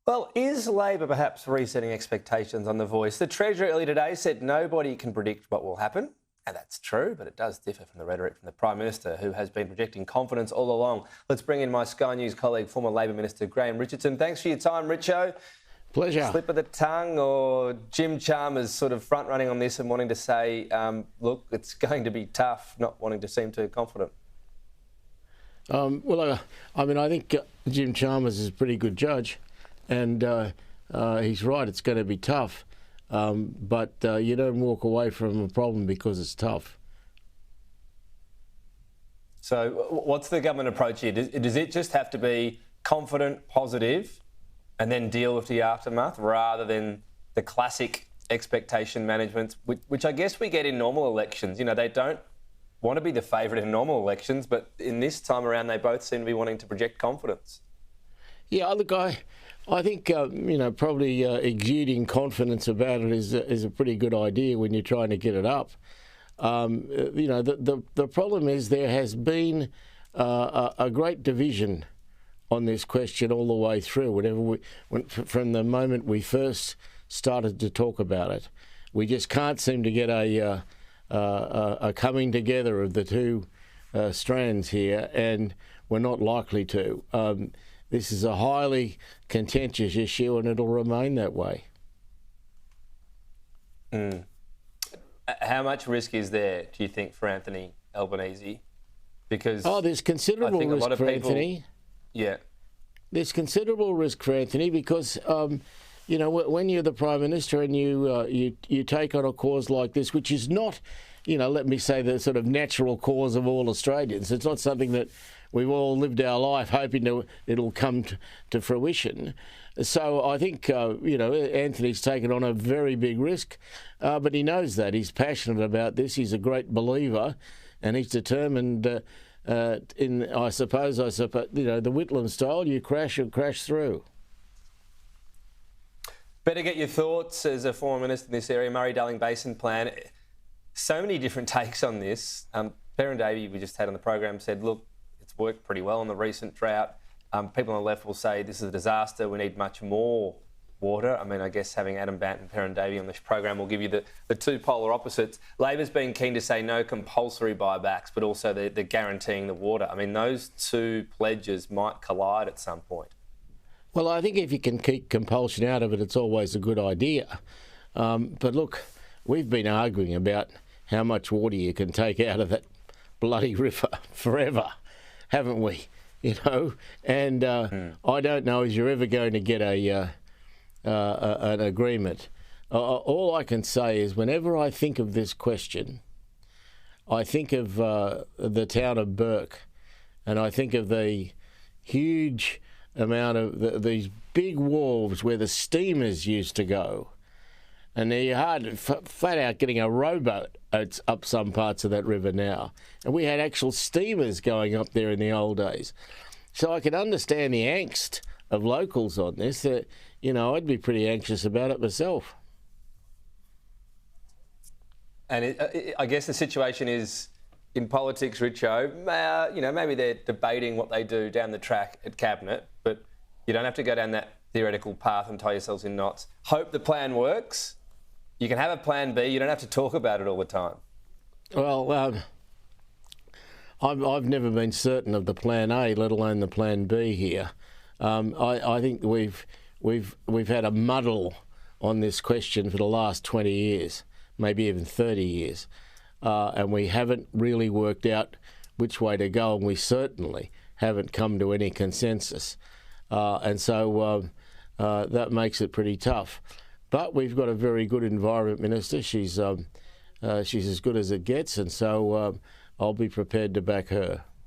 Well, is Labor perhaps resetting expectations on the Voice? The Treasurer earlier today said nobody can predict what will happen, and that's true, but it does differ from the rhetoric from the Prime Minister, who has been projecting confidence all along. Let's bring in my Sky News colleague, former Labor Minister Graham Richardson. Thanks for your time, Richo. Pleasure. Slip of the tongue, or Jim Chalmers sort of front-running on this and wanting to say, look, it's going to be tough, not wanting to seem too confident? I think Jim Chalmers is a pretty good judge, and he's right, it's going to be tough. But you don't walk away from a problem because it's tough. So what's the government approach here? Does it just have to be confident, positive, and then deal with the aftermath, rather than the classic expectation management, which I guess we get in normal elections? You know, they don't want to be the favourite in normal elections, but in this time around, they both seem to be wanting to project confidence. Yeah, look, I think, probably exuding confidence about it is a pretty good idea when you're trying to get it up. The problem is there has been a great division on this question all the way through. From the moment we first started to talk about it, we just can't seem to get a coming together of the two strands here, and we're not likely to. This is a highly contentious issue, and it'll remain that way. How much risk is there, do you think, for Anthony Albanese? Because there's considerable risk for Anthony. Yeah. There's considerable risk for Anthony because, when you're the Prime Minister and you take on a cause like this, which is not, let me say, the sort of natural cause of all Australians. It's not something that we've all lived our life hoping it'll come to fruition. So I think, Anthony's taken on a very big risk, but he knows that. He's passionate about this. He's a great believer, and he's determined, I suppose, the Whitlam style, you crash and crash through. Better get your thoughts as a former minister in this area. Murray-Darling Basin plan. So many different takes on this. Perrin Davey, we just had on the program, said, look, it's worked pretty well in the recent drought. People on the left will say this is a disaster. We need much more water. I mean, I guess having Adam Bandt and Perrin Davey on this program will give you the two polar opposites. Labor's been keen to say no compulsory buybacks, but also the guaranteeing the water. I mean, those two pledges might collide at some point. Well, I think if you can keep compulsion out of it, it's always a good idea. But look, we've been arguing about how much water you can take out of that bloody river forever, haven't we? And I don't know if you're ever going to get an agreement. All I can say is whenever I think of this question, I think of the town of Burke, and I think of the huge amount of these big wharves where the steamers used to go. And they're hard, flat out getting a rowboat up some parts of that river now. And we had actual steamers going up there in the old days. So I can understand the angst of locals on this. I'd be pretty anxious about it myself. And I guess the situation is, in politics, Richo, maybe they're debating what they do down the track at Cabinet, but you don't have to go down that theoretical path and tie yourselves in knots. Hope the plan works. You can have a plan B. You don't have to talk about it all the time. Well, I've never been certain of the plan A, let alone the plan B here. I think we've had a muddle on this question for the last 20 years, maybe even 30 years, and we haven't really worked out which way to go, and we certainly haven't come to any consensus. And so that makes it pretty tough. But we've got a very good Environment Minister. She's as good as it gets, and so I'll be prepared to back her.